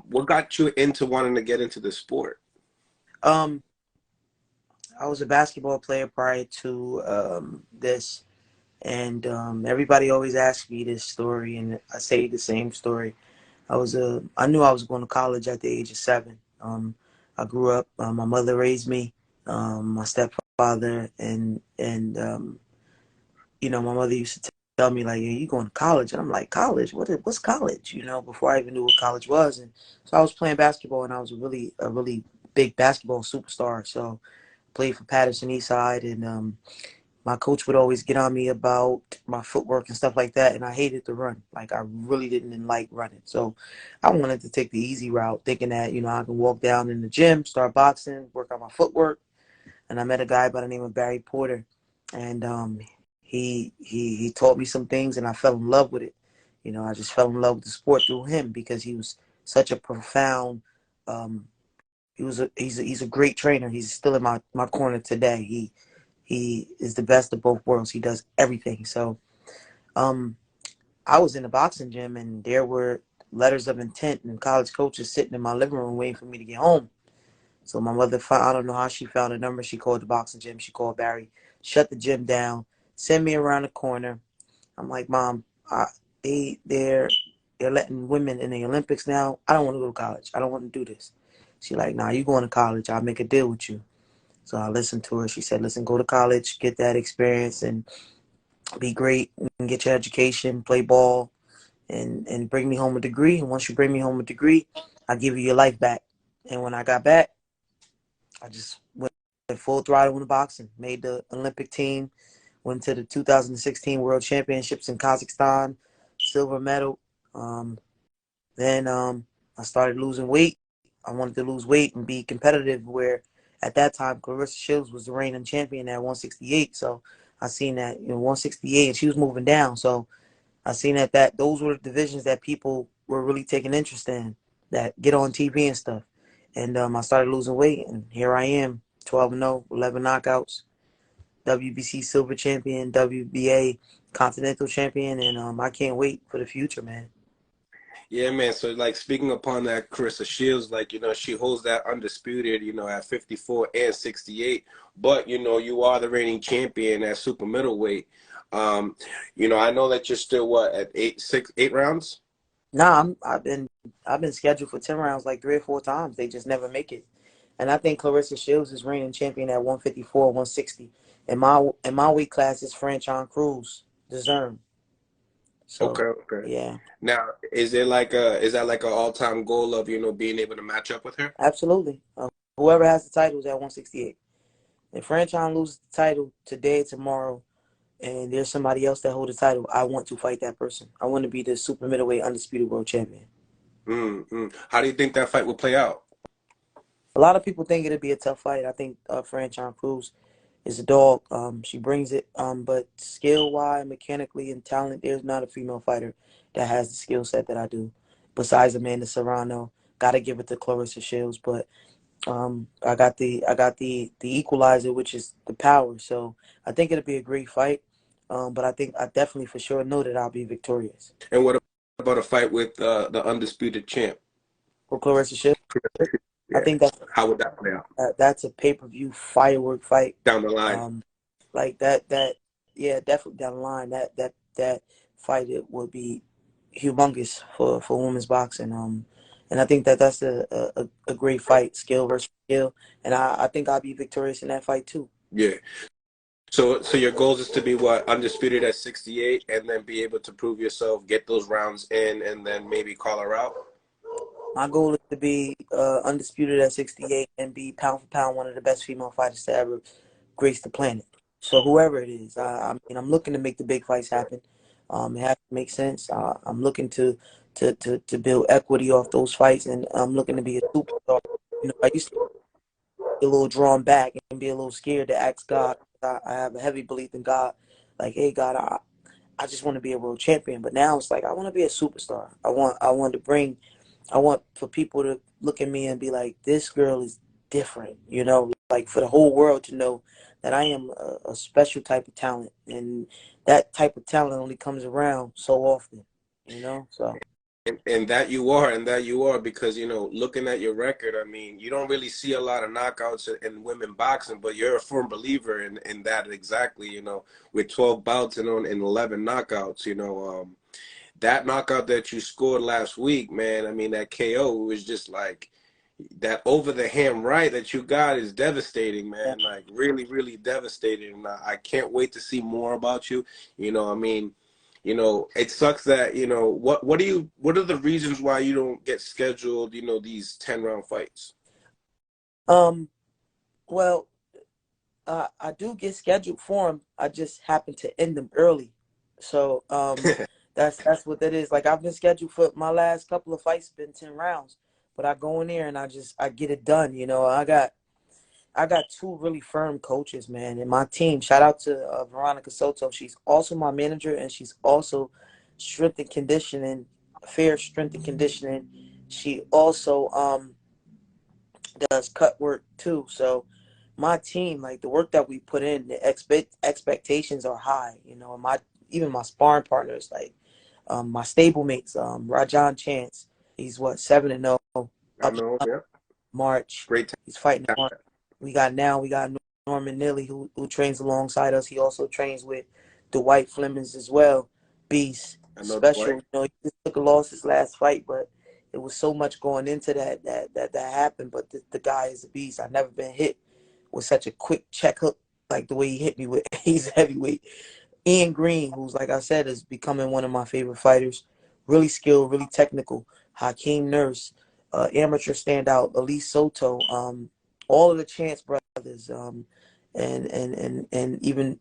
what got you into wanting to get into the sport? Um, I was a basketball player prior to this, and everybody always asks me this story, and I say the same story. I knew I was going to college at the age of 7. I grew up. My mother raised me. My stepfather and my mother used to tell me like, "Yeah, you going to college?" And I'm like, "College? What's college?" Before I even knew what college was. And so I was playing basketball, and I was a really big basketball superstar. So played for Patterson Eastside, and my coach would always get on me about my footwork and stuff like that, and I hated to run. Like, I really didn't like running. So I wanted to take the easy route, thinking that, I can walk down in the gym, start boxing, work on my footwork. And I met a guy by the name of Barry Porter, and he taught me some things, and I fell in love with it. I just fell in love with the sport through him because he was such a profound. He's a great trainer. He's still in my corner today. He is the best of both worlds. He does everything. So um, I was in the boxing gym, and there were letters of intent and college coaches sitting in my living room waiting for me to get home. So my mother, I don't know how she found a number. She called the boxing gym. She called Barry, shut the gym down, send me around the corner. I'm like, Mom, they're letting women in the Olympics now. I don't want to go to college. I don't want to do this. She like, nah, you going to college. I'll make a deal with you. So I listened to her. She said, listen, go to college, get that experience, and be great, and get your education, play ball, and bring me home a degree. And once you bring me home a degree, I'll give you your life back. And when I got back, I just went full throttle into boxing, made the Olympic team, went to the 2016 World Championships in Kazakhstan, silver medal. Um, then I started losing weight. I wanted to lose weight and be competitive, where at that time Clarissa Shields was the reigning champion at 168. So I seen that, 168, and she was moving down. So I seen that those were the divisions that people were really taking interest in, that get on TV and stuff. And I started losing weight, and here I am, 12-0, 11 knockouts, WBC silver champion, WBA continental champion, and I can't wait for the future, man. Yeah, man. So, like, speaking upon that, Carissa Shields, like, she holds that undisputed, at 54 and 68. But, you are the reigning champion at super middleweight. Um, I know that you're still, what, at 8 rounds? Nah, I've been scheduled for 10 rounds like 3 or 4 times. They just never make it. And I think Clarissa Shields is reigning champion at 154, 160. In my weight class is Franchon Cruz, the. Okay, So okay. yeah, Now, is that like an all-time goal of, being able to match up with her? absolutely. Whoever has the title is at 168. If Franchon loses the title today, tomorrow, and there's somebody else that holds the title, I want to fight that person. I want to be the super middleweight undisputed world champion. Mm-hmm. How do you think that fight will play out? A lot of people think it'll be a tough fight. I think Franchon Cruz is a dog. She brings it. But skill-wise, mechanically, and talent, there's not a female fighter that has the skill set that I do. Besides Amanda Serrano, gotta give it to Clarissa Shields. But I got the equalizer, which is the power. So I think it'll be a great fight. But I definitely for sure know that I'll be victorious. And what about a fight with the undisputed champ? For Clarissa Shields, I Yeah. think that's How would that play out that's a pay-per-view firework fight. down the line? Like that, yeah, definitely down the line. That fight, it would be humongous for women's boxing. And I think that's a great fight, skill versus skill. And I think I'll be victorious in that fight too. Yeah. So your goals is to be what, undisputed at 68, and then be able to prove yourself, get those rounds in, and then maybe call her out. My goal is to be undisputed at 68 and be pound for pound one of the best female fighters to ever grace the planet. So whoever it is, I mean, I'm looking to make the big fights happen. It has to make sense. I'm looking to build equity off those fights, and I'm looking to be a superstar. I used to be a little drawn back and be a little scared to ask God. I have a heavy belief in God. Like, hey, God, I just want to be a world champion. But now it's like I want to be a superstar. I want for people to look at me and be like, this girl is different, like for the whole world to know that I am a special type of talent. And that type of talent only comes around so often. So. And that you are, because you know, looking at your record, I mean, you don't really see a lot of knockouts in women boxing, but you're a firm believer in that exactly. You know, with 12 bouts and 11 knockouts. You know, that knockout that you scored last week, man. I mean, that KO was just like that over the ham right that you got is devastating, Yeah. man. Like really, really devastating. And I can't wait to see more about you. You know, I mean, you know, it sucks that, you know, what are the reasons why you don't get scheduled, you know, these 10-round fights? Um. Well, I do get scheduled for them. I just happen to end them early. So that's what that is. Like I've been scheduled for my last couple of fights been 10 rounds, but I go in there and I get it done. You know, I got two really firm coaches, man, and my team. Shout out to Veronica Soto. She's also my manager, and she's also strength and conditioning, fair strength and conditioning. She also does cut work too. So my team, like the work that we put in, the expectations are high. You know, and my even my sparring partners, like my stablemates, Rajan Chance, he's what 7-0 I up know, yeah. March. Great He's fighting time. March. We got Norman Nilly who trains alongside us. He also trains with Dwight Flemings as well. Beast I know the special. boy. You know, he just took a loss his last fight, but it was so much going into that happened. But the guy is a beast. I've never been hit with such a quick check hook like the way he hit me with. He's heavyweight. Ian Green, who's like I said, is becoming one of my favorite fighters. Really skilled, really technical. Hakeem Nurse, amateur standout. Elise Soto, all of the Chance brothers, and even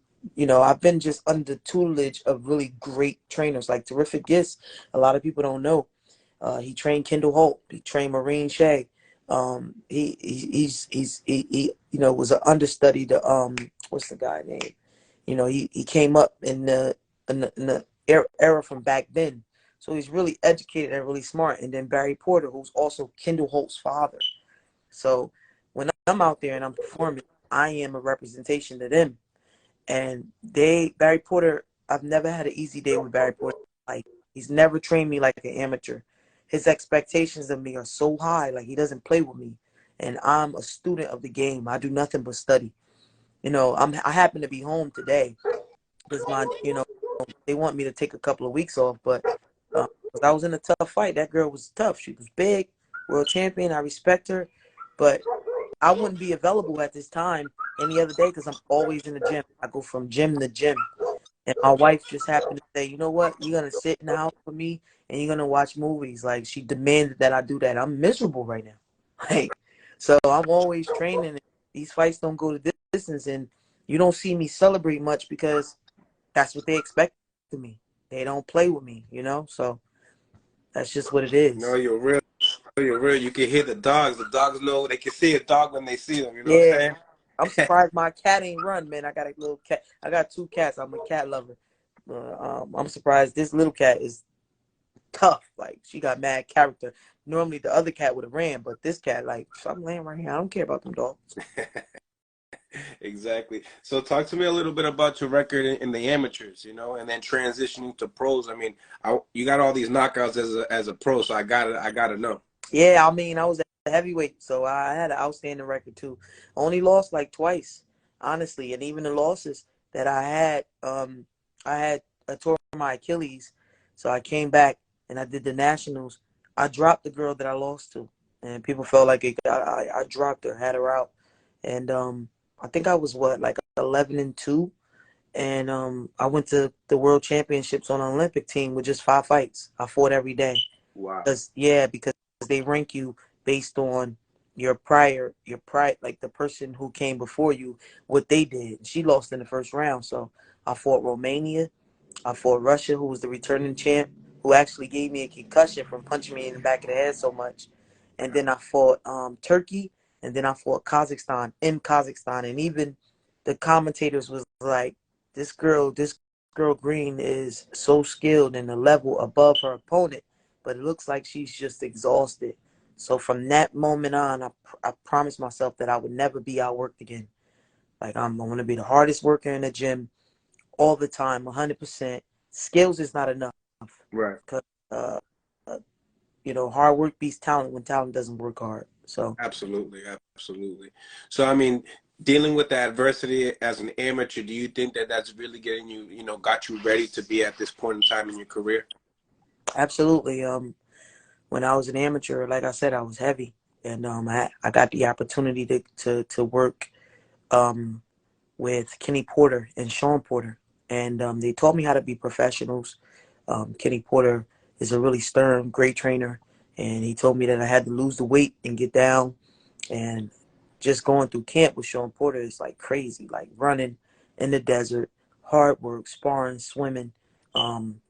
I've been just under the tutelage of really great trainers like Terrific Gifts. A lot of people don't know. He trained Kendall Holt. He trained Marine Shea. He was an understudy to what's the guy name? He came up in the era from back then. So he's really educated and really smart. And then Barry Porter, who's also Kendall Holt's father. So when I'm out there and I'm performing, I am a representation to them. And Barry Porter, I've never had an easy day with Barry Porter. Like he's never trained me like an amateur. His expectations of me are so high. Like he doesn't play with me. And I'm a student of the game. I do nothing but study. I happen to be home today because they want me to take a couple of weeks off, but 'cause I was in a tough fight. That girl was tough. She was big, world champion. I respect her, but I wouldn't be available at this time any other day because I'm always in the gym. I go from gym to gym, and my wife just happened to say, "You know what? You're gonna sit in the house with me, and you're gonna watch movies." Like she demanded that I do that. I'm miserable right now, like so. I'm always training. And these fights don't go the distance, and you don't see me celebrate much because that's what they expect of me. They don't play with me, So that's just what it No, is. you're real. You're real. You can hear the dogs. The dogs know they can see a dog when they see them. You know what Yeah, I'm I'm saying? surprised my cat ain't run, man. I got a little cat. I got two cats. I'm a cat lover. I'm surprised this little cat is tough. Like she got mad character. Normally the other cat would have ran, but this cat, like, I'm laying right here. I don't care about them dogs. Exactly. So talk to me a little bit about your record in the amateurs, you know, and then transitioning to pros. I mean, you got all these knockouts as a pro, so I gotta know. Yeah, I mean, I was a heavyweight, so I had an outstanding record too. Only lost like twice, honestly, and even the losses that I tore my Achilles, so I came back and I did the nationals. I dropped the girl that I lost to, and people felt like I dropped her, had her out, and I think I was what like 11-2, and I went to the World Championships on an Olympic team with just 5 fights. I fought every day. Wow. Because they rank you based on your prior, like the person who came before you, what they did. She lost in the first round, so I fought Romania. I fought Russia, who was the returning champ, who actually gave me a concussion from punching me in the back of the head so much. And then I fought Turkey, and then I fought Kazakhstan in Kazakhstan, and even the commentators was like, this girl Green is so skilled and a level above her opponent, but it looks like she's just exhausted. So from that moment on, I promised myself that I would never be outworked again. Like I'm going to be the hardest worker in the gym all the time, 100%. Skills is not enough. Right. 'Cause, uh, hard work beats talent when talent doesn't work hard. So Absolutely, absolutely. So, I mean, dealing with the adversity as an amateur, do you think that that's really getting you, got you ready to be at this point in time in your career? absolutely. When I was an amateur, like I said, I was heavy, and I got the opportunity to work um with Kenny Porter and Sean Porter, and they taught me how to be professionals. Kenny Porter is a really stern, great trainer, and he told me that I had to lose the weight and get down. And just going through camp with Sean Porter is like crazy, like running in the desert, hard work, sparring, swimming, um,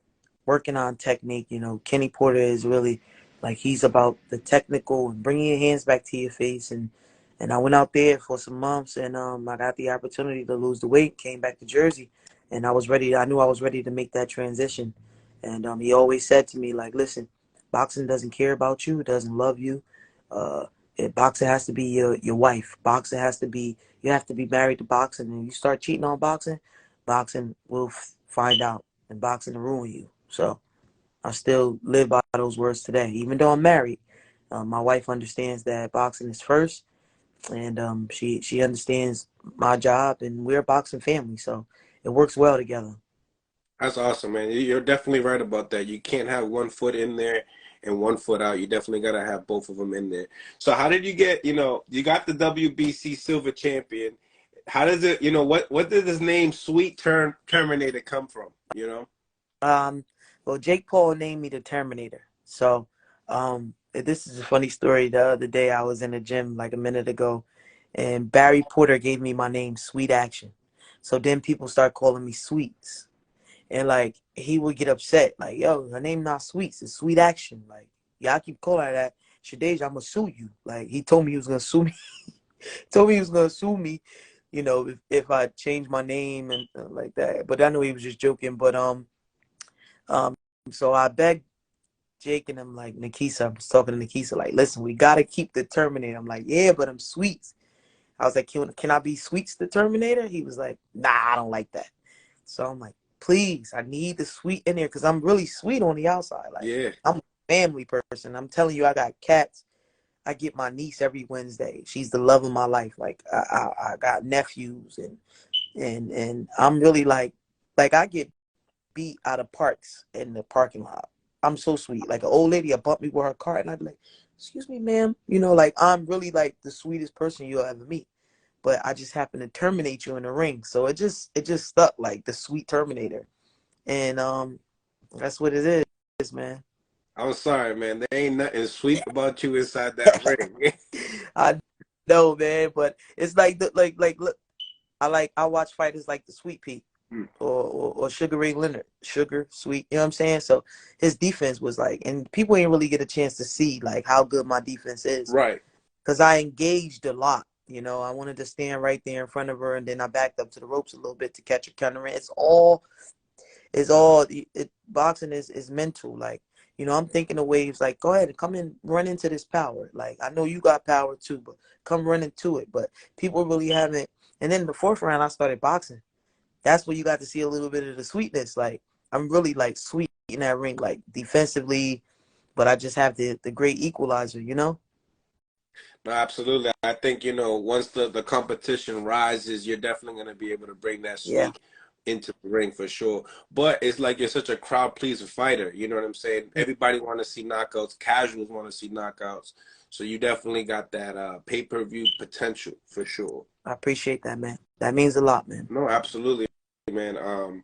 working on technique. Kenny Porter is really like he's about the technical and bringing your hands back to your face. And I went out there for some months, and I got the opportunity to lose the weight. Came back to Jersey, and I was ready. I knew I was ready to make that transition. And he always said to me like, "Listen, boxing doesn't care about you. It doesn't love you. Uh, boxing has to be your wife. Boxing has to be you have to be married to boxing. And you start cheating on boxing, boxing will find out, and boxing will ruin you." So I still live by those words today. Even though I'm married, my wife understands that boxing is first, and she understands my job, and we're a boxing family, so it works well together. That's awesome, man. You're definitely right about that. You can't have one foot in there and one foot out. You definitely got to have both of them in there. So how did you get, you got the WBC silver champion. How does it, what did this name Sweet Terminator come from, Um, well, Jake Paul named me the Terminator. So this is a funny story. The other day I was in the gym like a minute ago, and Barry Porter gave me my name, Sweet Action. So then people start calling me Sweets. And like he would get upset, like, "Yo, her name not Sweets, it's Sweet Action." Like, y'all keep calling her that. Shadasia, I'm gonna sue you. Like he told me he was gonna sue me. Told me he was gonna sue me, if I change my name and like that. But I know he was just joking. But um, so I begged Jake and I'm like, Nikisa, I was talking to Nikisa, like, "Listen, we gotta keep the Terminator." I'm like, "Yeah, but I'm Sweets." I was like, can I be Sweets the Terminator? He was like, "Nah, I don't like that." So I'm like, "Please, I need the sweet in there because I'm really sweet on the outside. Like, Yeah. I'm a family person. I'm telling you, I got cats. I get my niece every Wednesday. She's the love of my life. Like, I got nephews, and I'm really like I get beat out of parks in the parking lot. I'm so sweet. Like an old lady, will bump me with her car, and I'd be like, "Excuse me, ma'am." Like I'm really like the sweetest person you'll ever meet. But I just happen to terminate you in the ring, so it just stuck like the sweet Terminator, and that's what it is, man. I'm sorry, man. There ain't nothing sweet about you inside that ring. I know, man, but it's like look, I watch fighters like the Sweet Pea or Sugar Ray Leonard, Sugar Sweet. You know what I'm saying? So his defense was like, and people ain't really get a chance to see like how good my defense is Right. because I engaged a lot. I wanted to stand right there in front of her, and then I backed up to the ropes a little bit to catch her counter. Boxing is mental. Like, I'm thinking of waves like, go ahead and come in, run into this power. Like, I know you got power too, but come run into it. But people really haven't. And then the fourth round, I started boxing. That's where you got to see a little bit of the sweetness. Like, I'm really like sweet in that ring, like defensively, but I just have the great equalizer. No, absolutely. I think, once the competition rises, you're definitely going to be able to bring that Yeah, sweet into the ring for sure. But it's like you're such a crowd pleaser fighter. You know what I'm saying? Everybody want to see knockouts. Casuals want to see knockouts. So you definitely got that pay-per-view potential for sure. I appreciate that, man. That means a lot, man. No, absolutely, man.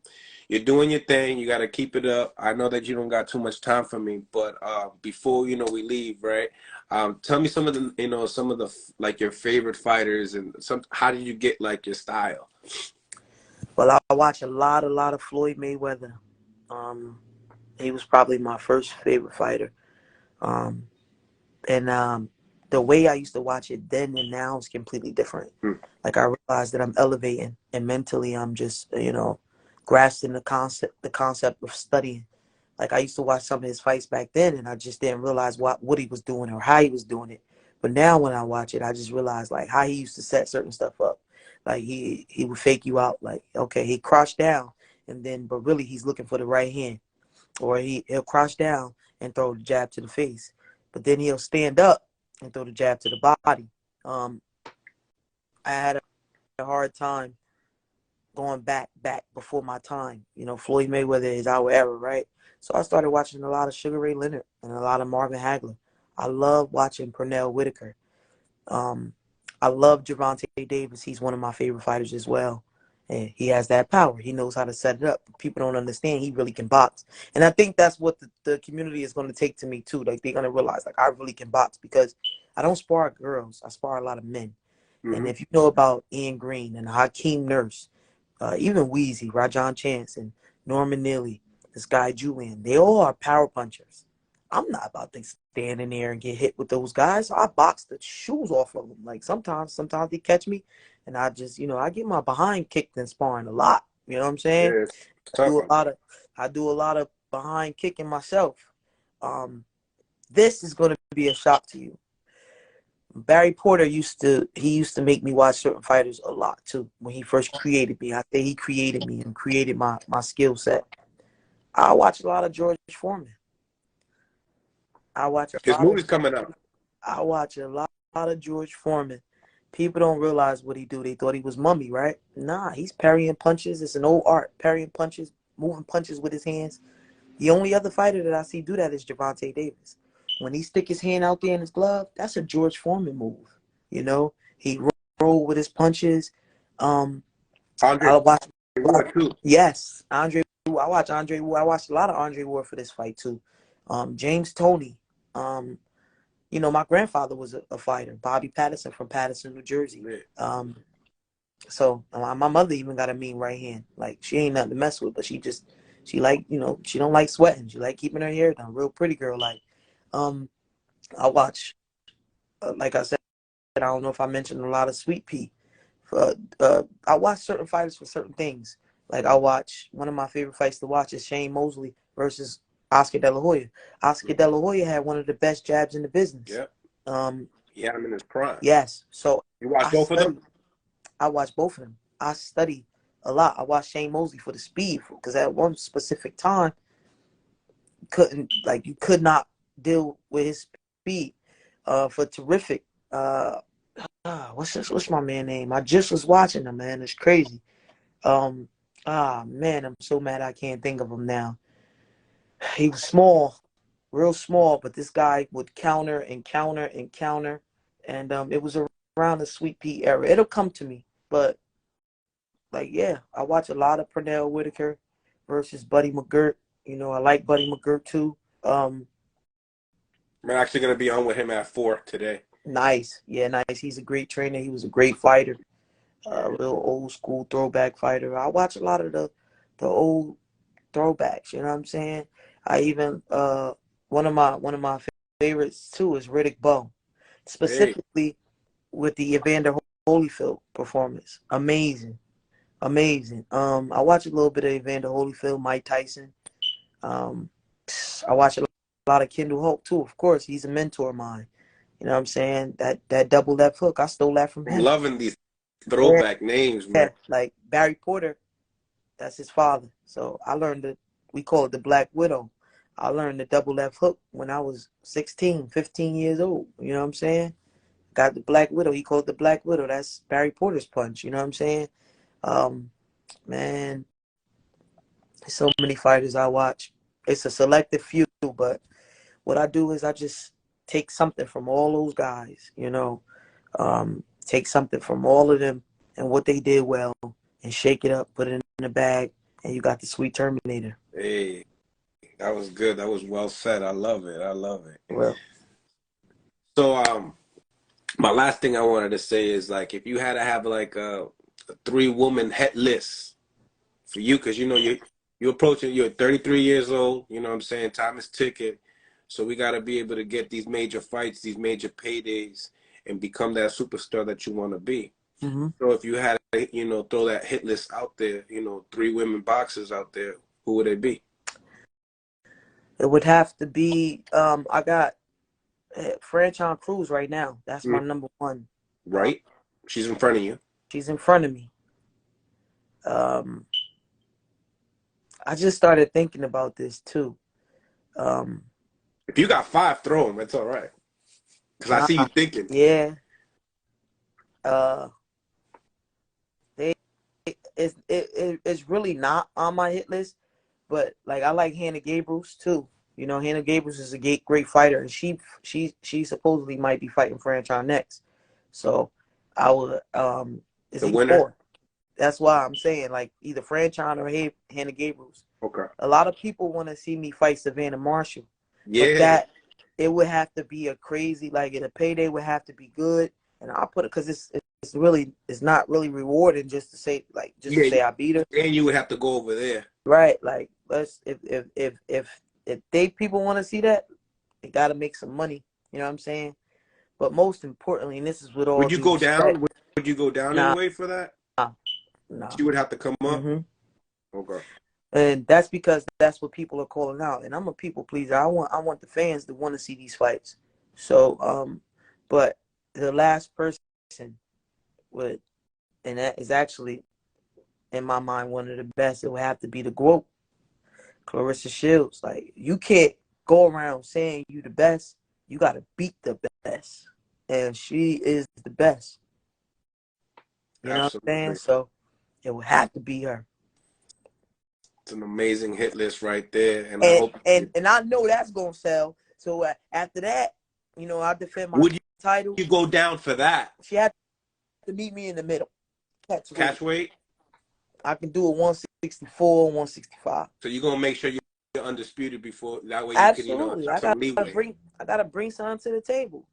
You're doing your thing. You got to keep it up. I know that you don't got too much time for me, but before we leave, right? Tell me some of the like your favorite fighters and some. How did you get like your style? Well, I watch a lot of Floyd Mayweather. Um, he was probably my first favorite fighter. Um, and the way I used to watch it then and now is completely different. Hmm. Like I realized that I'm elevating, and mentally I'm just grasping the concept of studying. Like I used to watch some of his fights back then, and I just didn't realize what he was doing or how he was doing it. But now when I watch it, I just realize like how he used to set certain stuff up. Like he would fake you out. Like, okay, he crouched down, and then but really he's looking for the right hand, or he'll crouch down and throw the jab to the face. but then he'll stand up and throw the jab to the body. I had a hard time going back before my time. You know, Floyd Mayweather is our era, right? So I started watching a lot of Sugar Ray Leonard and a lot of Marvin Hagler. I love watching Pernell Whitaker. Um, I love Gervonta Davis. He's one of my favorite fighters as well. And he has that power. He knows how to set it up. People don't understand he really can box. And I think that's what the community is going to take to me too. Like, they're going to realize, like, I really can box because I don't spar girls. I spar a lot of men. And if you know about Ian Green and Hakeem Nurse, even Wheezy, Rajon Chance, and Norman Neely, this guy Julian, they all are power punchers. I'm not about to stand in there and get hit with those guys. So I box the shoes off of them. Like, sometimes they catch me, and I just, I get my behind kicked in sparring a lot. You know what I'm saying? Yeah, it's tough. I do a lot of behind kicking myself. This is going to be a shock to you. Barry Porter used to make me watch certain fighters a lot too. When he first created me, I think he created me and created my skill set. I watch a lot of George Foreman. I watch a His lot of movie's coming out. George Foreman. People don't realize what he do. They thought he was Mummy, right? Nah, he's parrying punches. It's an old art, parrying punches, moving punches with his hands. The only other fighter that I see do that is Gervonta Davis. When he stick his hand out there in his glove, that's a George Foreman move. You know, he roll with his punches. Andre I watch. Ward too. Yes, Andre. I watch Andre Ward. I watched a lot of Andre Ward for this fight too. James Toney. My grandfather was a fighter. Bobby Patterson from Patterson, New Jersey. So my mother even got a mean right hand. Like, she ain't nothing to mess with, but she like, she don't like sweating. She like keeping her hair done. Real pretty girl. Like, I watch, like I said, I don't know if I mentioned a lot of Sweet Pea. I watch certain fighters for certain things. Like, I watch, one of my favorite fights to watch is Shane Mosley versus Oscar De La Hoya. Oscar De La Hoya had one of the best jabs in the business. Yep. Um, He had him in his prime. yes. So you watch both of them? I watch both of them. I study a lot. I watch Shane Mosley for the speed, because at one specific time, you could not deal with his speed. For terrific. What's my man name? I just was watching him, man. It's crazy. Man, I'm so mad I can't think of him now. He was small, real small, but this guy would counter and counter and counter, and it was around the Sweet Pea era. It'll come to me, but I watch a lot of Pernell Whitaker versus Buddy McGirt. I like Buddy McGirt too. I'm actually gonna be on with him at 4 today. Nice. Yeah, nice. He's a great trainer. He was a great fighter. Real old school throwback fighter. I watch a lot of the old throwbacks. You know what I'm saying? I even one of my favorites too is Riddick Bowe, specifically with the Evander Holyfield performance. Amazing. I watch a little bit of Evander Holyfield, Mike Tyson. I watch a lot of Kendall Holt too. Of course, he's a mentor of mine. You know what I'm saying? That double left hook, I stole that from him. I'm loving these throwback names, man. Like Barry Porter, that's his father. So I learned we call it the Black Widow. I learned the double left hook when I was 16, 15 years old. You know what I'm saying? Got the Black Widow. He called it the Black Widow. That's Barry Porter's punch. You know what I'm saying? Man, so many fighters I watch. It's a selective few, but what I do is I just take something from all those guys, take something from all of them and what they did well and shake it up, put it in a bag, and you got the sweet Terminator. Hey, that was good. That was well said. I love it. Well, so my last thing I wanted to say is, like, if you had to have like a 3-woman hit list for you, because you're approaching, you're 33 years old, you know what I'm saying? Time is ticking. So we got to be able to get these major fights, these major paydays, and become that superstar that you want to be. mm-hmm. So if you had to, throw that hit list out there, 3 women boxers out there, who would they be? It would have to be, I got Franchon Cruz right now. That's my number one. Right? She's in front of you. She's in front of me. I just started thinking about this too. If you got 5, throw them. It's all right. Because I Nah, see you thinking. yeah. Uh, they it's really not on my hit list, but like I like Hannah Gabriels too. You know, Hannah Gabriels is a great fighter, and she supposedly might be fighting Franchon next. So I would it's The either winner. or. That's why I'm saying like either Franchon or Hannah Gabriels. Okay. A lot of people want to see me fight Savannah Marshall, but Yeah. that it would have to be a crazy like the payday would have to be good, and I'll put it because it's not really rewarding just to say like just to Yeah. say I beat her. And you would have to go over there. Right, like let's if they people want to see that, they got to make some money. You know what I'm saying? But most importantly, and this is with all Would you due go respect, down? Would you go down nah, anyway for that? nah. She would have to come up. hmm Okay. And that's because that's what people are calling out. And I'm a people pleaser. I want the fans to want to see these fights. So but the last person would, and that is actually in my mind one of the best. It would have to be the GOAT, Clarissa Shields. Like you can't go around saying you the best. You got to beat the best, and she is the best. You know what I'm saying? Absolutely. So it would have to be her. It's an amazing hit list right there. And I And hope. and I know that's gonna sell. So after that, I defend my Would title. you go down for that? She had to meet me in the middle. Catch weight. Catch weight? I can do a 164, 165. So you're going to make sure you're undisputed before. That way you can, Absolutely. have some leeway. I gotta bring something to the table.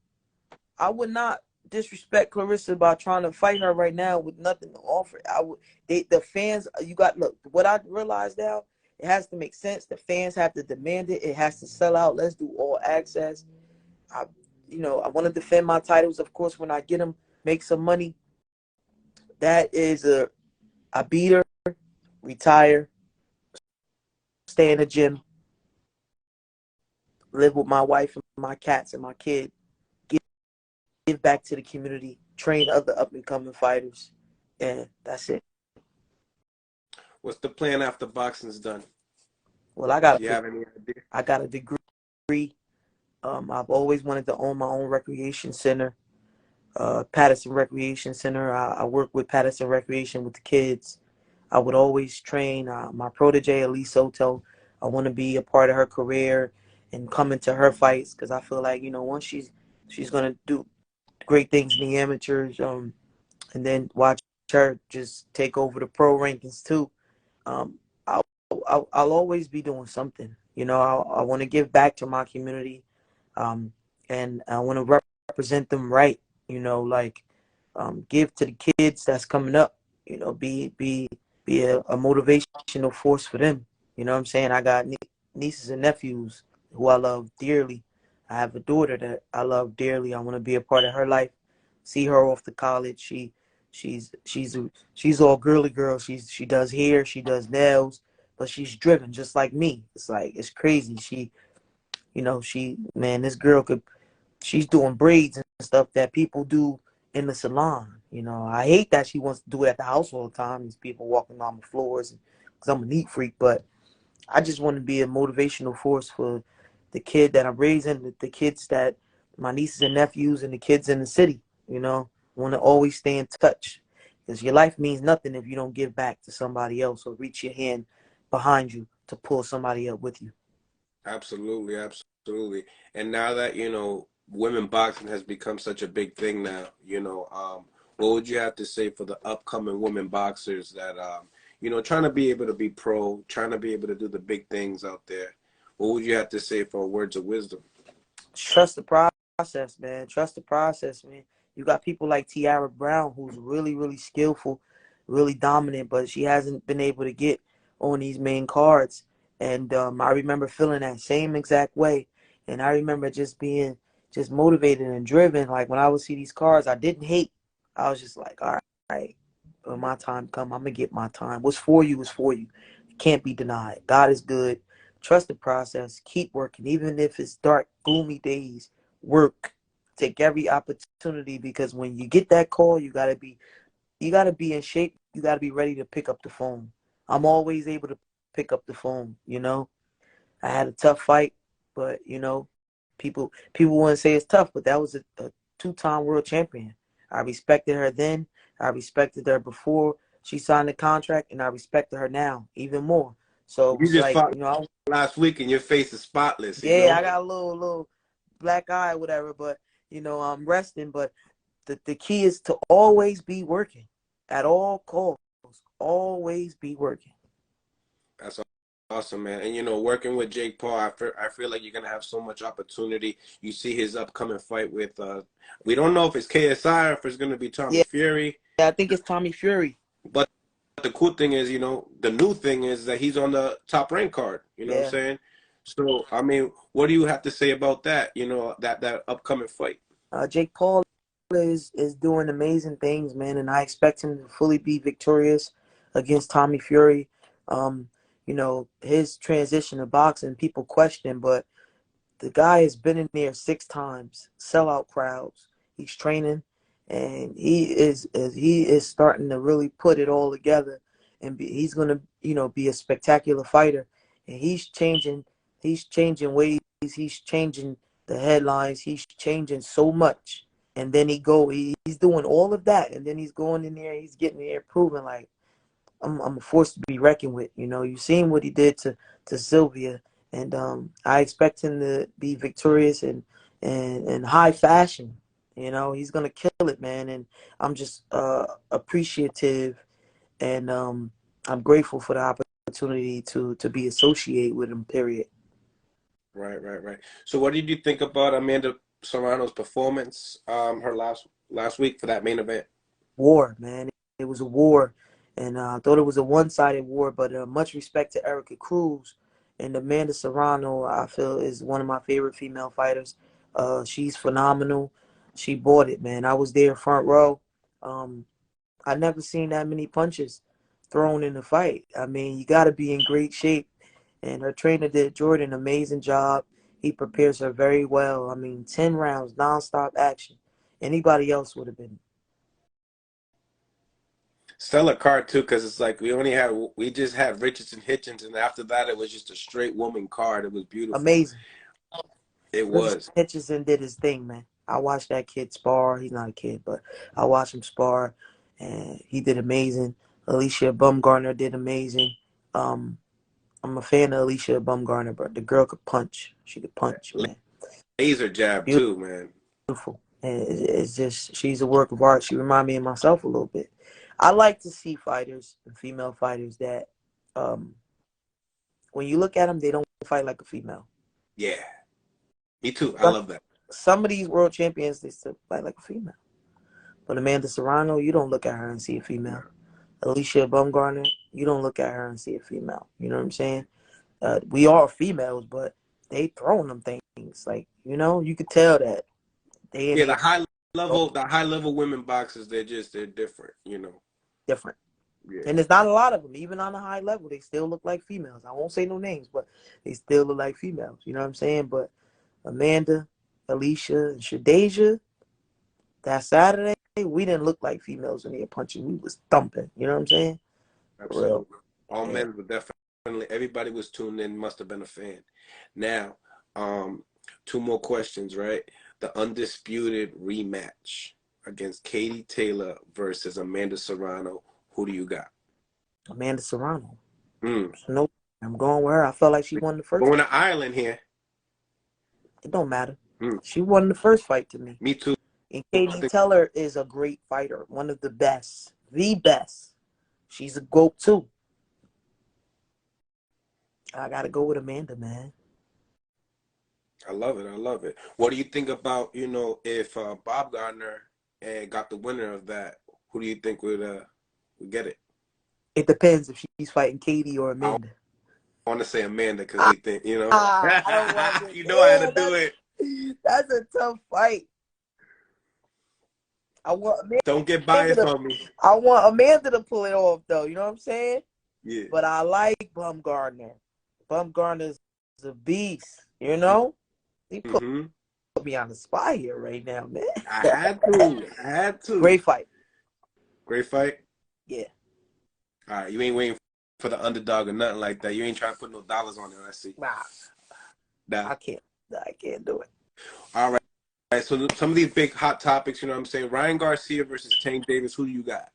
I would not disrespect Clarissa by trying to fight her right now with nothing to offer. The fans, look, what I realize now, it has to make sense. The fans have to demand it. It has to sell out. Let's do all access. I want to defend my titles, of course, when I get them, make some money. That is I beat her, retire, stay in the gym, live with my wife and my cats and my kid, give back to the community, train other up and coming fighters, and that's it. What's the plan after boxing's done? Well, Do you have any idea? I got a degree. I've always wanted to own my own recreation center, Patterson Recreation Center. I work with Patterson Recreation with the kids. I would always train my protege, Elise Soto. I want to be a part of her career and come into her fights because I feel like, once she's going to do great things in the amateurs, and then watch her just take over the pro rankings too. Um, I'll, I'll always be doing something. I want to give back to my community, and I want to represent them right. Like give to the kids that's coming up. Be a motivational force for them. You know what I'm saying? I got nieces and nephews who I love dearly. I have a daughter that I love dearly. I want to be a part of her life. See her off to college. She's all girly girl. She does hair, she does nails, but she's driven just like me. It's crazy. This girl she's doing braids and stuff that people do in the salon. I hate that she wants to do it at the house all the time. These people walking on the floors because I'm a neat freak, but I just want to be a motivational force for the kid that I'm raising, the kids that my nieces and nephews and the kids in the city. I want to always stay in touch because your life means nothing if you don't give back to somebody else or reach your hand behind you to pull somebody up with you. Absolutely, absolutely. And now that, women boxing has become such a big thing now, what would you have to say for the upcoming women boxers that, trying to be able to be pro, trying to be able to do the big things out there? What would you have to say for words of wisdom? Trust the process, man. Trust the process, man. You got people like Tiara Brown, who's really, really skillful, really dominant, but she hasn't been able to get on these main cards. And I remember feeling that same exact way. And I remember just being just motivated and driven. Like when I would see these cards, I didn't hate. I was just like, all right, when my time come, I'm gonna get my time. What's for you is for you. It can't be denied. God is good. Trust the process. Keep working, even if it's dark, gloomy days. Work. Take every opportunity because when you get that call, you gotta be in shape. You gotta be ready to pick up the phone. I'm always able to pick up the phone. I had a tough fight, but People wouldn't say it's tough, but that was a two-time world champion. I respected her then. I respected her before she signed the contract, and I respected her now even more. So You it's just like, fought last week and your face is spotless, you yeah, know? I got a little black eye, whatever, but I'm resting. But the key is to always be working at all costs. Always be working. That's awesome, man. And working with Jake Paul, I feel like you're gonna have so much opportunity. You see his upcoming fight with we don't know if it's KSI or if it's gonna be Tommy Yeah, Fury. I think it's Tommy Fury. But the cool thing is, the new thing is that he's on the top rank card. You know what I'm Yeah, saying? So I mean, what do you have to say about that? That upcoming fight. Jake Paul is doing amazing things, man, and I expect him to fully be victorious against Tommy Fury. Um, his transition to boxing, people question, but the guy has been in there 6 times, sellout crowds. He's training, and he is starting to really put it all together, and he's gonna be a spectacular fighter. And he's changing ways. He's changing the headlines. He's changing so much, and then he's doing all of that, and then he's going in there. He's getting there, proving like I'm a force to be reckoned with. You've seen what he did to Sylvia, and I expect him to be victorious and high fashion. He's gonna kill it, man. And I'm just appreciative, and I'm grateful for the opportunity to be associated with him. Period. Right. So what did you think about Amanda Serrano's performance her last week for that main event? War, man. It was a war, and I thought it was a one-sided war. But much respect to Erica Cruz and Amanda Serrano. I feel is one of my favorite female fighters. She's phenomenal. She bought it, man. I was there front row. I never seen that many punches thrown in the fight. I mean, you got to be in great shape. And her trainer did Jordan amazing job. He prepares her very well. I mean, 10 rounds, nonstop action. Anybody else would have been Stellar card too, because it's like we just had Richardson Hitchens, and after that it was just a straight woman card. It was beautiful. amazing. It Richardson was. Hitchison did his thing, man. I watched that kid spar. He's not a kid, but I watched him spar, and he did amazing. Alicia Bumgarner did amazing. Um, I'm a fan of Alicia Bumgarner, but the girl could punch. She could punch, man. Laser jab too, man. Beautiful. And it's just, she's a work of art. She reminds me of myself a little bit. I like to see fighters, female fighters, that when you look at them, they don't fight like a female. Yeah, me too. I love that. Some of these world champions, they still fight like a female. But Amanda Serrano, you don't look at her and see a female. Alicia Bumgarner, you don't look at her and see a female. You know what I'm saying? We are females, but they throwing them things. Like, you could tell that they Yeah, ain't the high level women boxers, they're different. different. Yeah. And there's not a lot of them. Even on a high level, they still look like females. I won't say no names, but they still look like females. You know what I'm saying? But Amanda, Alicia, and Shadasia, that Saturday, we didn't look like females when they were punching. We was thumping. You know what I'm saying? For real. Absolutely. All Yeah. men were definitely, everybody was tuned in, must have been a fan. Now, two more questions, right? The undisputed rematch against Katie Taylor versus Amanda Serrano. Who do you got? Amanda Serrano. Mm. No, I'm going with her. I felt like she won the first. Going to Ireland here. It don't matter. Mm. She won the first fight to me. Me too. And Katie Taylor is a great fighter. One of the best. The best. She's a GOAT too. I got to go with Amanda, man. I love it. I love it. What do you think about, if Bob Garner got the winner of that, who do you think would get it? It depends if she's fighting Katie or Amanda. I want to say Amanda because we think, I don't want to. You know I had to do it. That's a tough fight. I want Amanda. Don't get biased on me. I want Amanda to pull it off, though. You know what I'm saying? Yeah. But I like Bumgarner. Bumgarner's a beast. You know? He put me on the spot here right now, man. I had to. Great fight. Great fight? Yeah. All right. You ain't waiting for the underdog or nothing like that. You ain't trying to put no dollars on it, I see. Nah. I can't do it. All right. All right. So some of these big hot topics, you know what I'm saying? Ryan Garcia versus Tank Davis. Who do you got?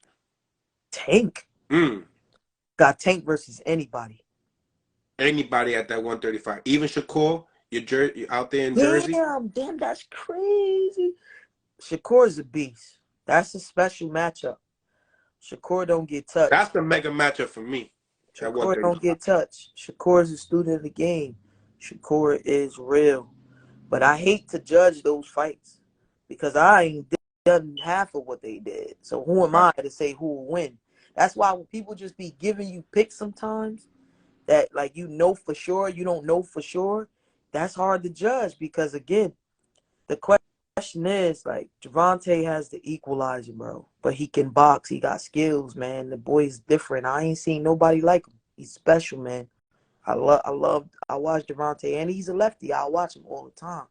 Tank. Mm. Got Tank versus anybody. Anybody at that 135. Even Shakur, you're out there in Jersey. Damn, that's crazy. Shakur is a beast. That's a special matchup. Shakur don't get That's touched. the mega matchup for me at Shakur don't 135. get touched. Shakur is a student of the game. Shakur is real. But I hate to judge those fights because I ain't done half of what they did. So who am Right. I to say who will win? That's why when people just be giving you picks sometimes that like you know for sure, you don't know for sure, that's hard to judge because again, the question is like Javante has the equalizer, bro. But he can box. He got skills, man. The boy's different. I ain't seen nobody like him. He's special, man. I watch Javante, and he's a lefty. I watch him all the time.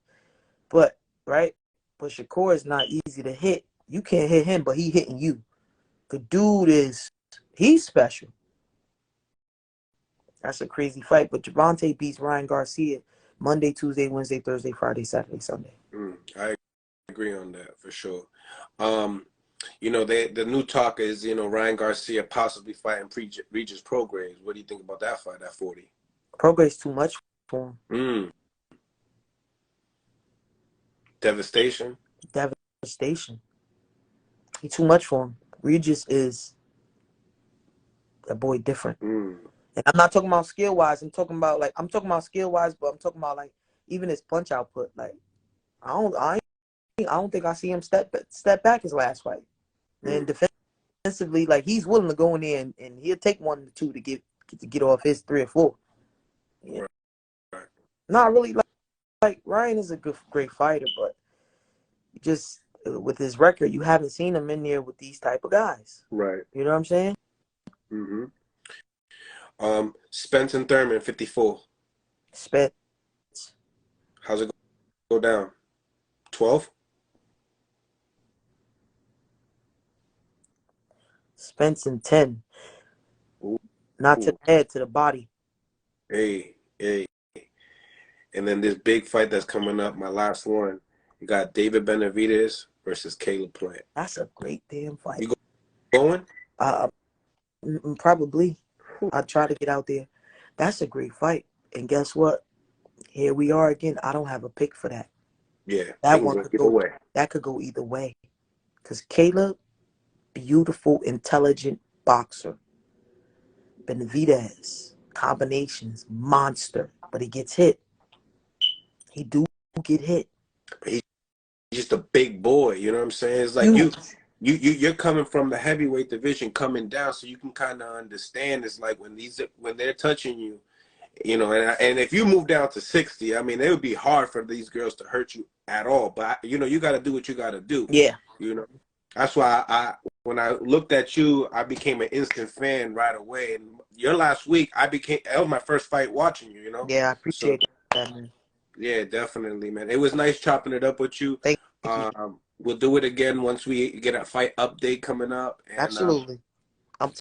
But but Shakur is not easy to hit. You can't hit him, but he hitting you. The dude he's special. That's a crazy fight. But Javante beats Ryan Garcia Monday, Tuesday, Wednesday, Thursday, Friday, Saturday, Sunday. I agree on that for sure. You know, the new talk is, you know, Ryan Garcia possibly fighting Regis Prograis. What do you think about that fight at 40? Progress too much for him. Devastation. Devastation. He too much for him. Regis is that boy different. And I'm not talking about skill wise. I'm talking about skill wise, but I'm talking about like even his punch output. Like I don't think I see him step back his last fight. And defensively, like he's willing to go in there and he'll take 1 or 2 to get off his 3 or 4. Yeah. Right. Not really like Ryan is a great fighter, but just with his record, you haven't seen him in there with these type of guys. Right. You know what I'm saying? Spence and Thurman, 54. Spence. How's it go down? 12? Spence and 10. Ooh. Not to the head, to the body. Hey. And then this big fight that's coming up, my last one. You got David Benavidez versus Kayla Plant. That's a great damn fight. You going? Probably. I'd try to get out there. That's a great fight. And guess what? Here we are again. I don't have a pick for that. Yeah. That one could go. That could go either way. Because Kayla, beautiful, intelligent boxer. Benavidez, combinations, monster. But he gets hit. He do get hit. But he's just a big boy. You know what I'm saying? It's like you're coming from the heavyweight division coming down, so you can kind of understand. It's like when they're touching you, you know, and if you move down to 60, I mean, it would be hard for these girls to hurt you at all. But you know, you got to do what you got to do. Yeah. You know, that's why when I looked at you, I became an instant fan right away. And your last week, that was my first fight watching you. You know. Yeah, I appreciate that, man. Yeah, definitely, man. It was nice chopping it up with you. Thank you. We'll do it again once we get a fight update coming up. And, Absolutely.